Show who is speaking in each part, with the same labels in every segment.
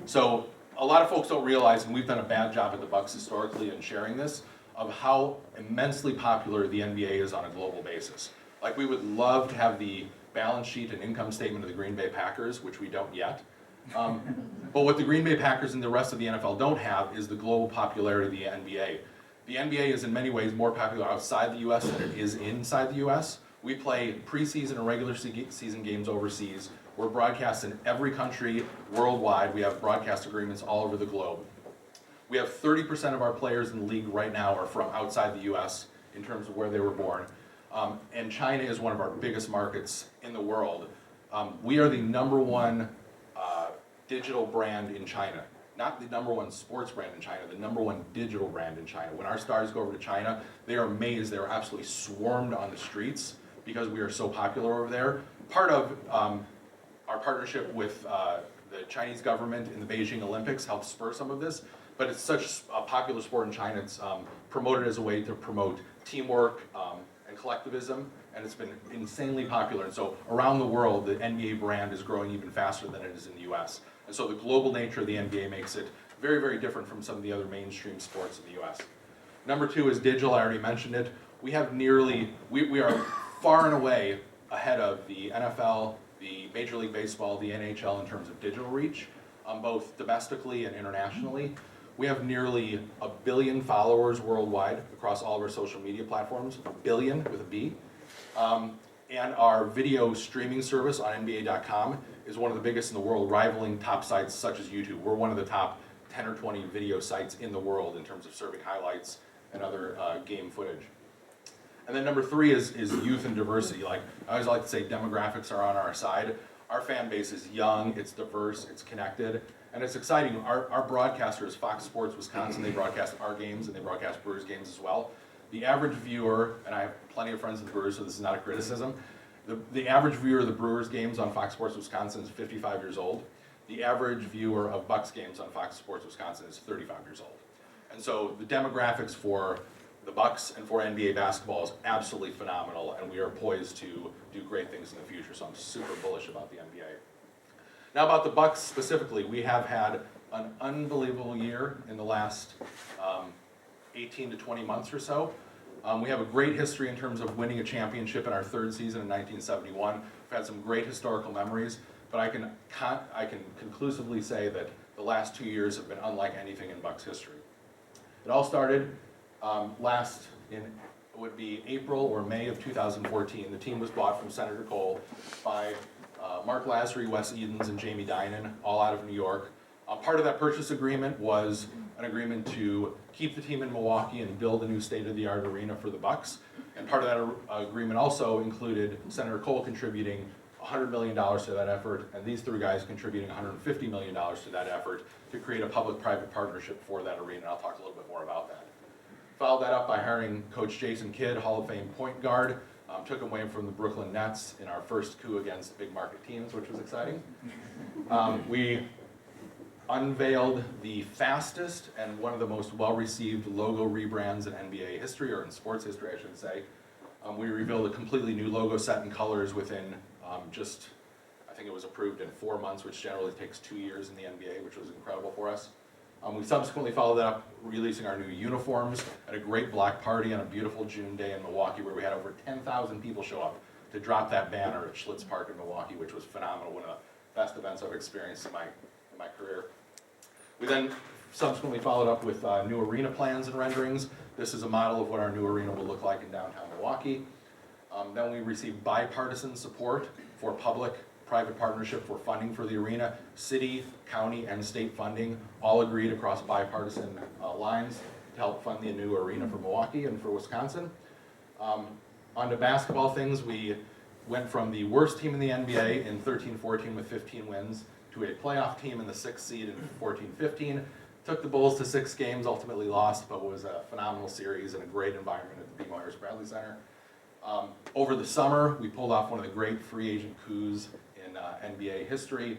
Speaker 1: So a lot of folks don't realize, and we've done a bad job at the Bucks historically in sharing this, of how immensely popular the NBA is on a global basis. Like, we would love to have the balance sheet and income statement of the Green Bay Packers, which we don't yet. But what the Green Bay Packers and the rest of the NFL don't have is the global popularity of the NBA. The NBA is in many ways more popular outside the US than it is inside the US. We play preseason and regular season games overseas. We're broadcast in every country worldwide. We have broadcast agreements all over the globe. We have 30% of our players in the league right now are from outside the US in terms of where they were born. And China is one of our biggest markets in the world. We are the #1 digital brand in China. Not the #1 sports brand in China, the #1 digital brand in China. When our stars go over to China, they are amazed. They are absolutely swarmed on the streets because we are so popular over there. Part of our partnership with the Chinese government in the Beijing Olympics helps spur some of this, but it's such a popular sport in China, it's promoted as a way to promote teamwork and collectivism, and it's been insanely popular. And so around the world, the NBA brand is growing even faster than it is in the US. And so the global nature of the NBA makes it very, very different from some of the other mainstream sports in the US. Number 2 is digital. I already mentioned it. We have we are far and away ahead of the NFL, the Major League Baseball, the NHL in terms of digital reach, both domestically and internationally. We have nearly 1 billion followers worldwide across all of our social media platforms, 1 billion with a B. And our video streaming service on NBA.com is one of the biggest in the world, rivaling top sites such as YouTube. We're one of the top 10 or 20 video sites in the world in terms of serving highlights and other game footage. And then number 3 is youth and diversity. Like, I always like to say, demographics are on our side. Our fan base is young, it's diverse, it's connected, and it's exciting. Our broadcasters, Fox Sports Wisconsin, they broadcast our games and they broadcast Brewers games as well. The average viewer, and I have plenty of friends in the Brewers, so this is not a criticism, the average viewer of the Brewers games on Fox Sports Wisconsin is 55 years old. The average viewer of Bucks games on Fox Sports Wisconsin is 35 years old. And so the demographics for the Bucks and for NBA basketball is absolutely phenomenal, and we are poised to do great things in the future, so I'm super bullish about the NBA. Now about the Bucks specifically, we have had an unbelievable year in the last 18 to 20 months or so. We have a great history in terms of winning a championship in our 3rd season in 1971. We've had some great historical memories, but I can conclusively say that the last 2 years have been unlike anything in Bucks history. It all started would be April or May of 2014. The team was bought from Senator Cole by Mark Lasry, Wes Edens, and Jamie Dinan, all out of New York. Part of that purchase agreement was an agreement to keep the team in Milwaukee and build a new state-of-the-art arena for the Bucks. And part of that agreement also included Senator Cole contributing $100 million to that effort, and these 3 guys contributing $150 million to that effort to create a public-private partnership for that arena. And I'll talk a little bit more about that. Followed that up by hiring Coach Jason Kidd, Hall of Fame point guard. Took him away from the Brooklyn Nets in our first coup against big market teams, which was exciting. We unveiled the fastest and one of the most well-received logo rebrands in NBA history, or in sports history, I should say. We revealed a completely new logo set and colors within I think it was approved in 4 months, which generally takes 2 years in the NBA, which was incredible for us. We subsequently followed that up, releasing our new uniforms at a great block party on a beautiful June day in Milwaukee, where we had over 10,000 people show up to drop that banner at Schlitz Park in Milwaukee, which was phenomenal. One of the best events I've experienced in my career. We then subsequently followed up with new arena plans and renderings. This is a model of what our new arena will look like in downtown Milwaukee. Then we received bipartisan support for public-private partnership for funding for the arena. City, county, and state funding all agreed across bipartisan lines to help fund the new arena for Milwaukee and for Wisconsin. On to basketball things, we went from the worst team in the NBA in 13-14 with 15 wins to a playoff team in the 6th seed in 14-15. Took the Bulls to 6 games, ultimately lost, but was a phenomenal series and a great environment at the BMO Harris Bradley Center. Over the summer, we pulled off one of the great free agent coups in NBA history,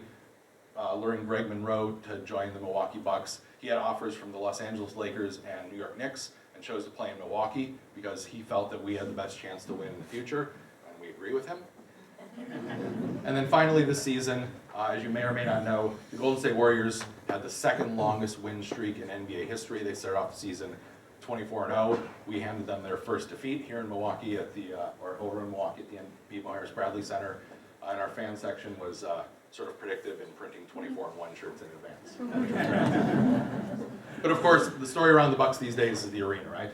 Speaker 1: luring Greg Monroe to join the Milwaukee Bucks. He had offers from the Los Angeles Lakers and New York Knicks and chose to play in Milwaukee because he felt that we had the best chance to win in the future, and we agree with him. And then finally this season, as you may or may not know, the Golden State Warriors had the second longest win streak in NBA history. They started off the season 24-0. We handed them their first defeat here in Milwaukee or over in Milwaukee at the BMO Bradley Center. And our fan section was sort of predictive in printing 24-1 shirts in advance. But of course, the story around the Bucks these days is the arena, right?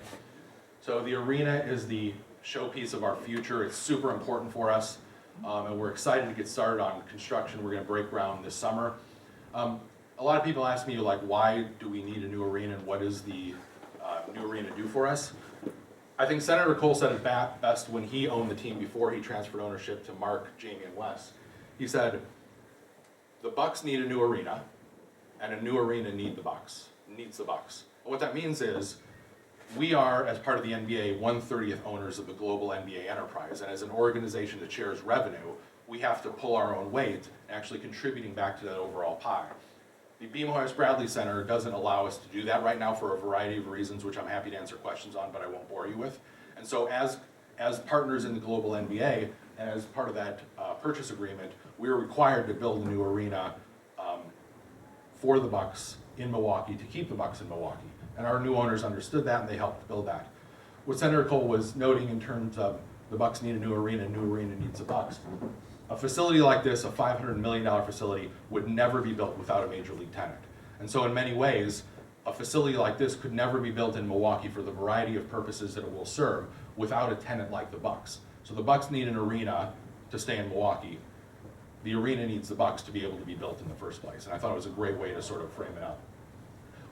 Speaker 1: So the arena is the showpiece of our future. It's super important for us, and we're excited to get started on construction. We're going to break ground this summer. A lot of people ask me, like, why do we need a new arena, and what does the new arena do for us? I think Senator Cole said it best when he owned the team before he transferred ownership to Mark, Jamie, and Wes. He said, the Bucks need a new arena, and a new arena needs the Bucks. And what that means is, we are, as part of the NBA, 1/30th owners of the global NBA enterprise, and as an organization that shares revenue, we have to pull our own weight, actually contributing back to that overall pie. The BMO Bradley Center doesn't allow us to do that right now for a variety of reasons, which I'm happy to answer questions on, but I won't bore you with. And so as partners in the global NBA, and as part of that purchase agreement, we are required to build a new arena for the Bucks in Milwaukee, to keep the Bucks in Milwaukee. And our new owners understood that, and they helped build that. What Senator Cole was noting in terms of the Bucks need a new arena needs the Bucks. A facility like this, a $500 million facility, would never be built without a major league tenant. And so in many ways, a facility like this could never be built in Milwaukee for the variety of purposes that it will serve without a tenant like the Bucks. So the Bucks need an arena to stay in Milwaukee. The arena needs the Bucks to be able to be built in the first place. And I thought it was a great way to sort of frame it up.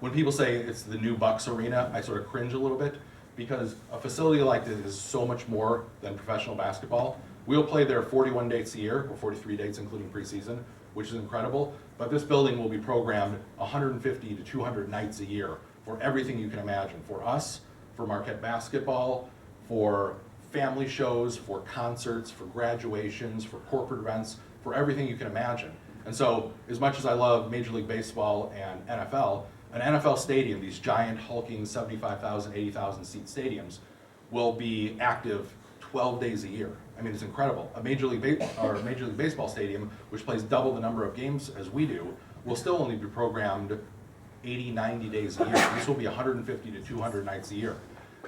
Speaker 1: When people say it's the new Bucks arena, I sort of cringe a little bit, because a facility like this is so much more than professional basketball. We'll play there 41 dates a year, or 43 dates including preseason, which is incredible. But this building will be programmed 150 to 200 nights a year for everything you can imagine. For us, for Marquette basketball, for family shows, for concerts, for graduations, for corporate events, for everything you can imagine. And so, as much as I love Major League Baseball and NFL, an NFL stadium, these giant hulking 75,000, 80,000 seat stadiums, will be active 12 days a year. I mean, it's incredible. A Major League Baseball stadium, which plays double the number of games as we do, will still only be programmed 80, 90 days a year. This will be 150 to 200 nights a year.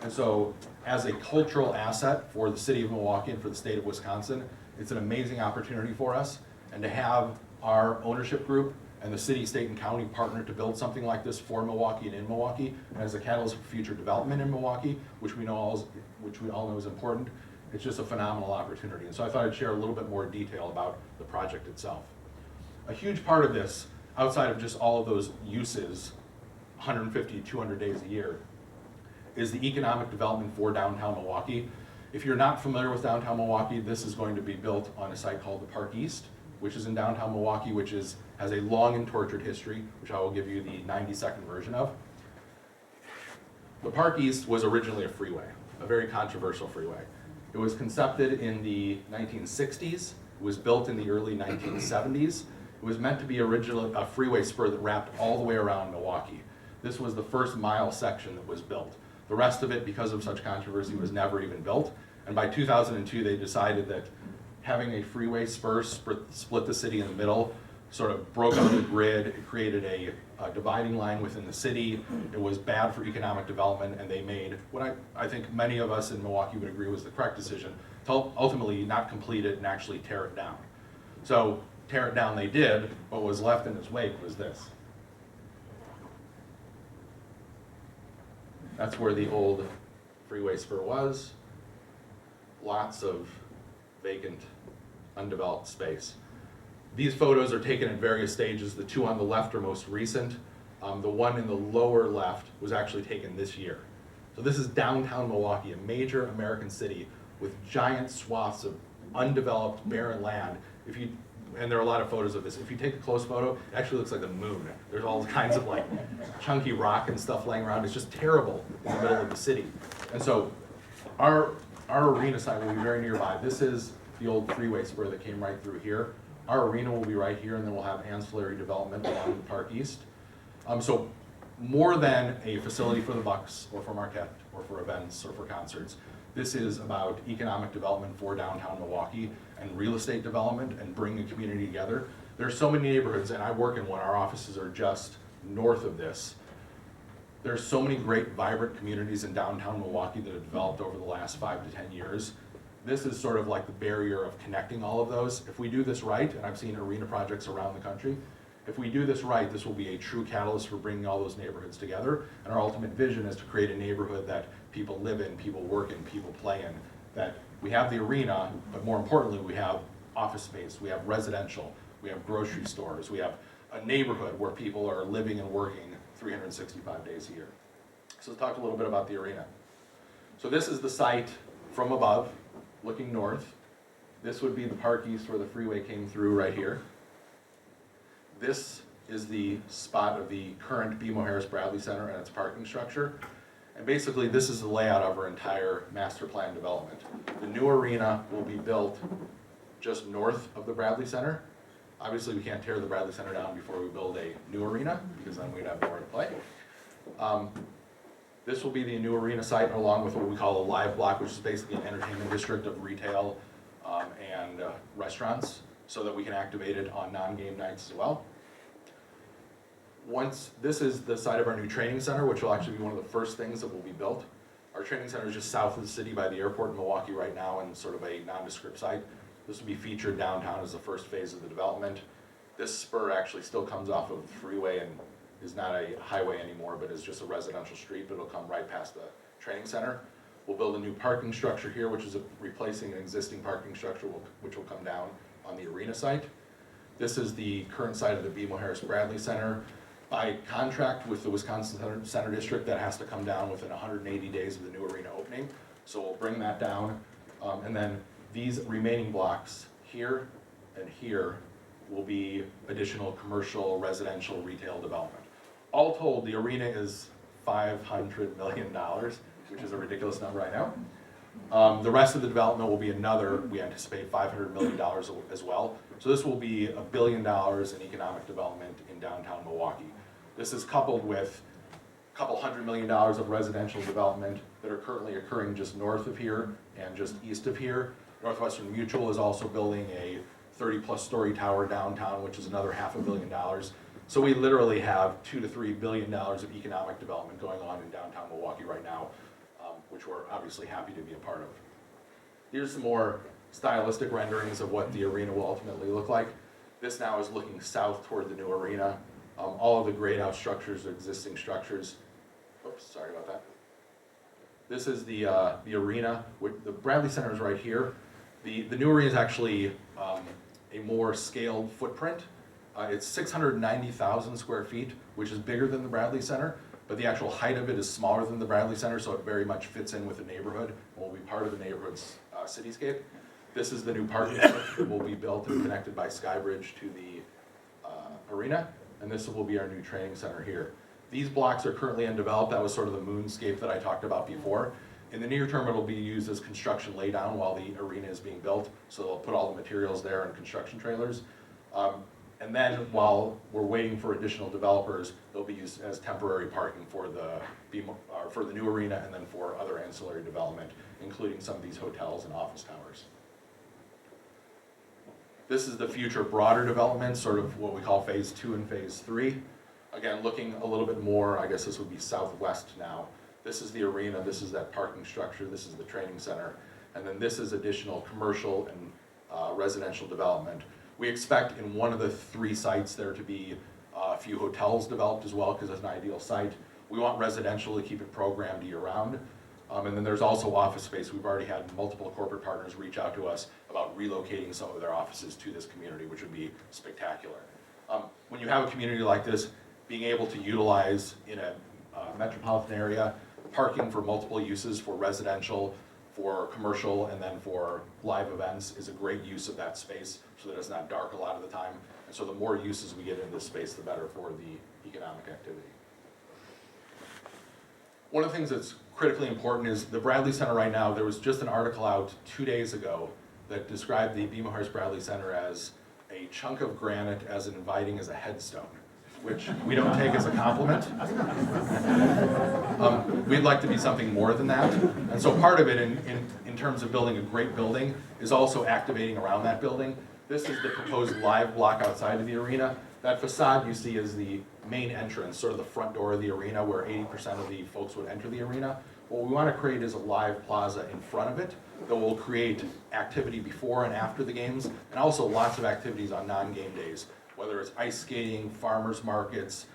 Speaker 1: And so, as a cultural asset for the city of Milwaukee and for the state of Wisconsin, it's an amazing opportunity for us. And to have our ownership group and the city, state, and county partner to build something like this for Milwaukee and in Milwaukee, and as a catalyst for future development in Milwaukee, which we all know is important, it's just a phenomenal opportunity. And so I thought I'd share a little bit more detail about the project itself. A huge part of this, outside of just all of those uses, 150, 200 days a year, is the economic development for downtown Milwaukee. If you're not familiar with downtown Milwaukee, this is going to be built on a site called the Park East, which is in downtown Milwaukee, which has a long and tortured history, which I will give you the 90-second version of. The Park East was originally a freeway, a very controversial freeway. It was concepted in the 1960s. It was built in the early 1970s. It was meant to be originally a freeway spur that wrapped all the way around Milwaukee. This was the first mile section that was built. The rest of it, because of such controversy, was never even built. And by 2002, they decided that having a freeway spur split the city in the middle sort of broke up the grid. It created a dividing line within the city. It was bad for economic development, and they made what I think many of us in Milwaukee would agree was the correct decision, to ultimately not complete it and actually tear it down. So tear it down they did, but what was left in its wake was this. That's where the old freeway spur was. Lots of vacant, undeveloped space. These photos are taken at various stages. The two on the left are most recent. The one in the lower left was actually taken this year. So this is downtown Milwaukee, a major American city with giant swaths of undeveloped, barren land. And there are a lot of photos of this. If you take a close photo, it actually looks like the moon. There's all kinds of like chunky rock and stuff laying around. It's just terrible in the middle of the city. And so our arena site will be very nearby. This is the old freeway spur that came right through here. Our arena will be right here, and then we'll have ancillary development along the Park East. So more than a facility for the Bucks or for Marquette or for events or for concerts, This is about economic development for downtown Milwaukee and real estate development and bringing a community together. There's so many neighborhoods, and I work in one, our offices are just north of this. There's so many great, vibrant communities in downtown Milwaukee that have developed over the last 5 to 10 years. This is sort of like the barrier of connecting all of those. If we do this right, and I've seen arena projects around the country, if we do this right, this will be a true catalyst for bringing all those neighborhoods together. And our ultimate vision is to create a neighborhood that people live in, people work in, people play in. That we have the arena, but more importantly, we have office space, we have residential, we have grocery stores, we have a neighborhood where people are living and working 365 days a year. So let's talk a little bit about the arena. So this is the site from above, looking north. This would be the Park East where the freeway came through right here. This is the spot of the current BMO Harris Bradley Center and its parking structure. And basically this is the layout of our entire master plan development. The new arena will be built just north of the Bradley Center. Obviously we can't tear the Bradley Center down before we build a new arena, because then we'd have nowhere to play. This will be the new arena site, along with what we call a live block, which is basically an entertainment district of retail and restaurants, so that we can activate it on non-game nights as well. This is the site of our new training center, which will actually be one of the first things that will be built. Our training center is just south of the city by the airport in Milwaukee right now, and sort of a nondescript site. This will be featured downtown as the first phase of the development. This spur actually still comes off of the freeway and is not a highway anymore, but is just a residential street, but it'll come right past the training center. We'll build a new parking structure here, which is replacing an existing parking structure, which will come down on the arena site. This is the current site of the BMO Harris Bradley Center. By contract with the Wisconsin Center District, that has to come down within 180 days of the new arena opening. So we'll bring that down. And then these remaining blocks here and here will be additional commercial, residential, retail development. All told, the arena is $500 million, which is a ridiculous number, I know. The rest of the development will be another, we anticipate $500 million as well. So this will be $1 billion in economic development in downtown Milwaukee. This is coupled with a couple $100 million of residential development that are currently occurring just north of here and just east of here. Northwestern Mutual is also building a 30-plus story tower downtown, which is another $500 million. So we literally have $2 to $3 billion of economic development going on in downtown Milwaukee right now, which we're obviously happy to be a part of. Here's some more stylistic renderings of what the arena will ultimately look like. This now is looking south toward the new arena. All of the grayed out structures are existing structures. Oops, sorry about that. This is the arena. The Bradley Center is right here. The new arena is actually a more scaled footprint. It's 690,000 square feet, which is bigger than the Bradley Center, but the actual height of it is smaller than the Bradley Center, so it very much fits in with the neighborhood and will be part of the neighborhood's cityscape. This is the new parking structure that will be built and connected by Skybridge to the arena, and this will be our new training center here. These blocks are currently undeveloped. That was sort of the moonscape that I talked about before. In the near term, it'll be used as construction laydown while the arena is being built, so they'll put all the materials there in construction trailers. And then while we're waiting for additional developers, they'll be used as temporary parking for the new arena and then for other ancillary development, including some of these hotels and office towers. This is the future broader development, sort of what we call phase 2 and phase 3. Again, looking a little bit more, I guess this would be southwest now. This is the arena, this is that parking structure, this is the training center, and then this is additional commercial and residential development. We expect in one of the 3 sites there to be a few hotels developed as well, because it's an ideal site. We want residential to keep it programmed year-round. And then there's also office space. We've already had multiple corporate partners reach out to us about relocating some of their offices to this community, which would be spectacular. When you have a community like this, being able to utilize in a metropolitan area, parking for multiple uses for residential, for commercial, and then for live events is a great use of that space so that it's not dark a lot of the time. And so the more uses we get in this space, the better for the economic activity. One of the things that's critically important is the Bradley Center right now. There was just an article out 2 days ago that described the BMO Harris Bradley Center as a chunk of granite as inviting as a headstone. which we don't take as a compliment. We'd like to be something more than that. And so part of it in terms of building a great building is also activating around that building. This is the proposed live block outside of the arena. That facade you see is the main entrance, sort of the front door of the arena where 80% of the folks would enter the arena. What we want to create is a live plaza in front of it that will create activity before and after the games, and also lots of activities on non-game days, whether it's ice skating, farmers markets,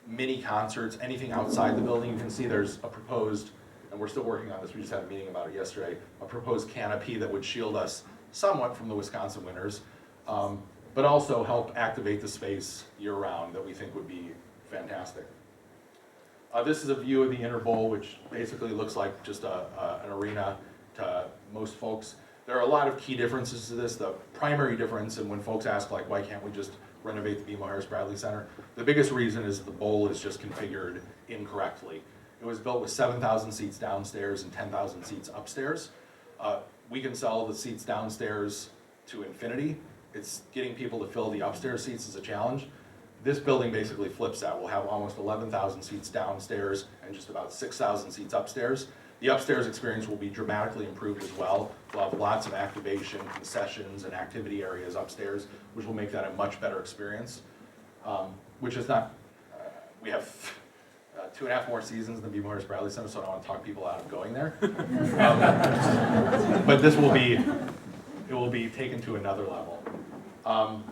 Speaker 1: mini concerts, anything outside the building. You can see there's a proposed, and we're still working on this, we just had a meeting about it yesterday, a proposed canopy that would shield us somewhat from the Wisconsin winters, but also help activate the space year-round that we think would be fantastic. This is a view of the inner bowl, which basically looks like just an arena to most folks. There are a lot of key differences to this. The primary difference, and when folks ask, like, why can't we just renovate the BMO Harris Bradley Center, the biggest reason is the bowl is just configured incorrectly. It was built with 7,000 seats downstairs and 10,000 seats upstairs. We can sell the seats downstairs to infinity. It's getting people to fill the upstairs seats is a challenge. This building basically flips that. We'll have almost 11,000 seats downstairs and just about 6,000 seats upstairs. The upstairs experience will be dramatically improved as well. We'll have lots of activation, concessions, and activity areas upstairs, which will make that a much better experience. Which is not, we have 2.5 more seasons than BMO Harris Bradley Center, so I don't want to talk people out of going there. But this will be, it will be taken to another level. And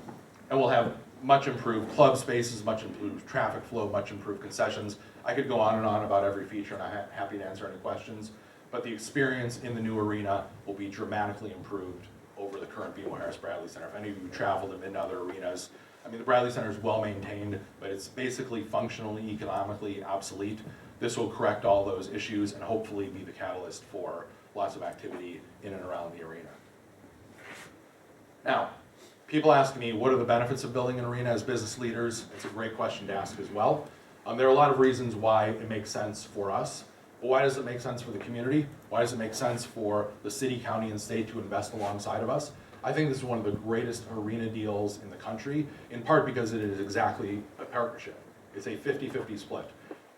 Speaker 1: we'll have much improved club spaces, much improved traffic flow, much improved concessions. I could go on and on about every feature, and I'm happy to answer any questions. But the experience in the new arena will be dramatically improved over the current BMO Harris Bradley Center. If any of you traveled and been to other arenas, I mean, the Bradley Center is well maintained, but it's basically functionally, economically obsolete. This will correct all those issues and hopefully be the catalyst for lots of activity in and around the arena. Now, people ask me, what are the benefits of building an arena as business leaders? It's a great question to ask as well. There are a lot of reasons why it makes sense for us. But why does it make sense for the community? Why does it make sense for the city, county, and state to invest alongside of us? I think this is one of the greatest arena deals in the country, in part because it is exactly a partnership. It's a 50-50 split.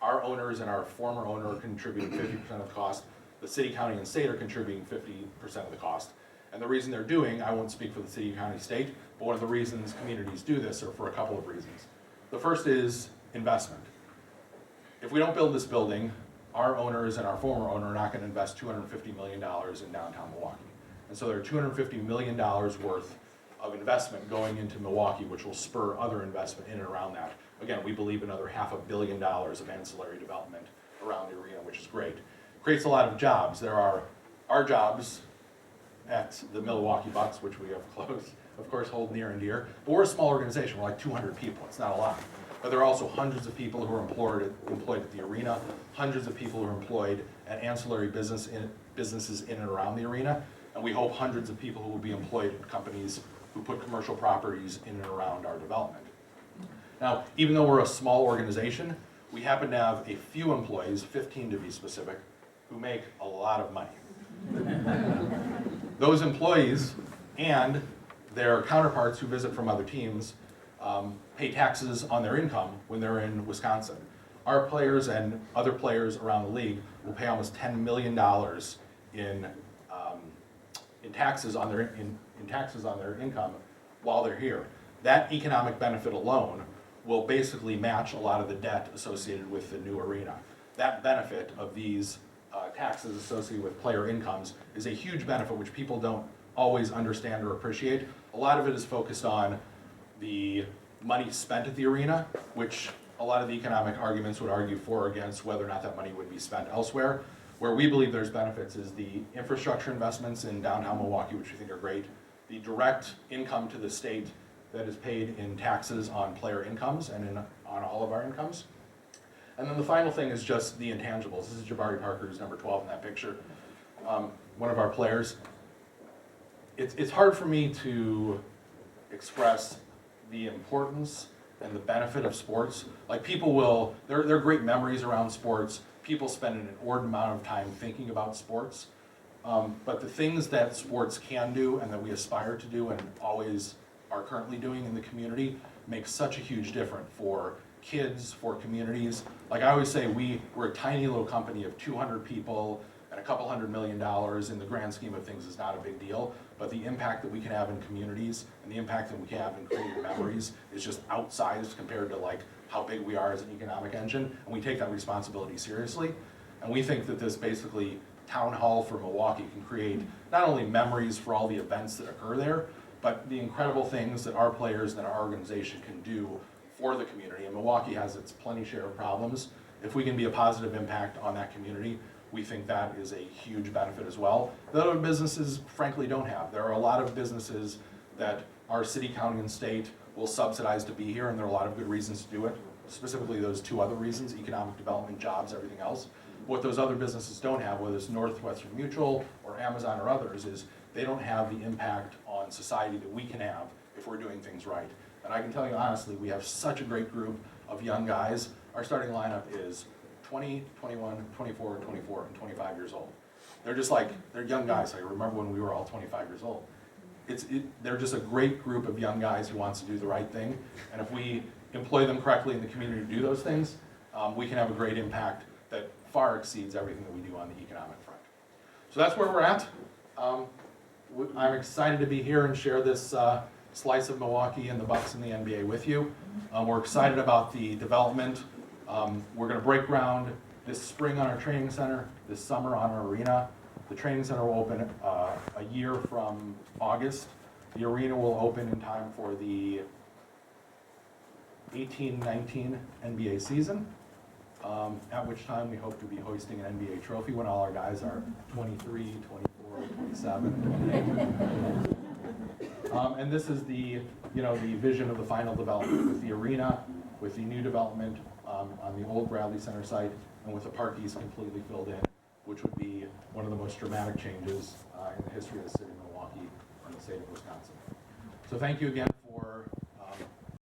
Speaker 1: Our owners and our former owner are contributing 50% of the cost. The city, county, and state are contributing 50% of the cost. And the reason they're doing, I won't speak for the city, county, state, but one of the reasons communities do this are for a couple of reasons. The first is investment. If we don't build this building, our owners and our former owner are not going to invest $250 million in downtown Milwaukee. And so there are $250 million worth of investment going into Milwaukee, which will spur other investment in and around that. Again, we believe another $500 million of ancillary development around the arena, which is great. Creates a lot of jobs. There are our jobs at the Milwaukee Bucks, which we have close, of course, hold near and dear. But we're a small organization. We're like 200 people. It's not a lot. But there are also hundreds of people who are employed at the arena, hundreds of people who are employed at ancillary businesses in and around the arena, and we hope hundreds of people who will be employed at companies who put commercial properties in and around our development. Now, even though we're a small organization, we happen to have a few employees, 15 to be specific, who make a lot of money. Those employees and their counterparts who visit from other teams pay taxes on their income when they're in Wisconsin. Our players and other players around the league will pay almost $10 million in taxes on their income while they're here. That economic benefit alone will basically match a lot of the debt associated with the new arena. That benefit of these taxes associated with player incomes is a huge benefit which people don't always understand or appreciate. A lot of it is focused on the money spent at the arena, which a lot of the economic arguments would argue for or against whether or not that money would be spent elsewhere. Where we believe there's benefits is the infrastructure investments in downtown Milwaukee, which we think are great, the direct income to the state that is paid in taxes on player incomes and on all of our incomes. And then the final thing is just the intangibles. This is Jabari Parker, who's number 12 in that picture, one of our players. It's hard for me to express the importance and the benefit of sports. Like people will, there are great memories around sports. People spend an inordinate amount of time thinking about sports. But the things that sports can do and that we aspire to do and always are currently doing in the community make such a huge difference for kids, for communities. Like I always say, we're a tiny little company of 200 people and a couple $100 million. In the grand scheme of things is not a big deal, but the impact that we can have in communities and the impact that we can have in creating memories is just outsized compared to like how big we are as an economic engine, and we take that responsibility seriously. And we think that this basically town hall for Milwaukee can create not only memories for all the events that occur there, but the incredible things that our players and our organization can do for the community. And Milwaukee has its plenty share of problems. If we can be a positive impact on that community, we think that is a huge benefit as well that other businesses frankly don't have. There are a lot of businesses that our city, county, and state will subsidize to be here, and there are a lot of good reasons to do it, specifically those two other reasons, economic development, jobs, everything else. What those other businesses don't have, whether it's Northwestern Mutual or Amazon or others, is they don't have the impact on society that we can have if we're doing things right. And I can tell you honestly, we have such a great group of young guys. Our starting lineup is 20, 21, 24, 24, and 25 years old. They're just like, they're young guys. I remember when we were all 25 years old. They're just a great group of young guys who wants to do the right thing. And if we employ them correctly in the community to do those things, we can have a great impact that far exceeds everything that we do on the economic front. So that's where we're at. I'm excited to be here and share this slice of Milwaukee and the Bucks and the NBA with you. We're excited about the development. We're going to break ground this spring on our training center, this summer on our arena. The training center will open a year from August. The arena will open in time for the 18-19 NBA season, at which time we hope to be hoisting an NBA trophy when all our guys are 23, 24, 27, 28. And this is the vision of the final development with the arena, with the new development on the old Bradley Center site, and with the park east completely filled in, which would be one of the most dramatic changes in the history of the city of Milwaukee and the state of Wisconsin. So thank you again for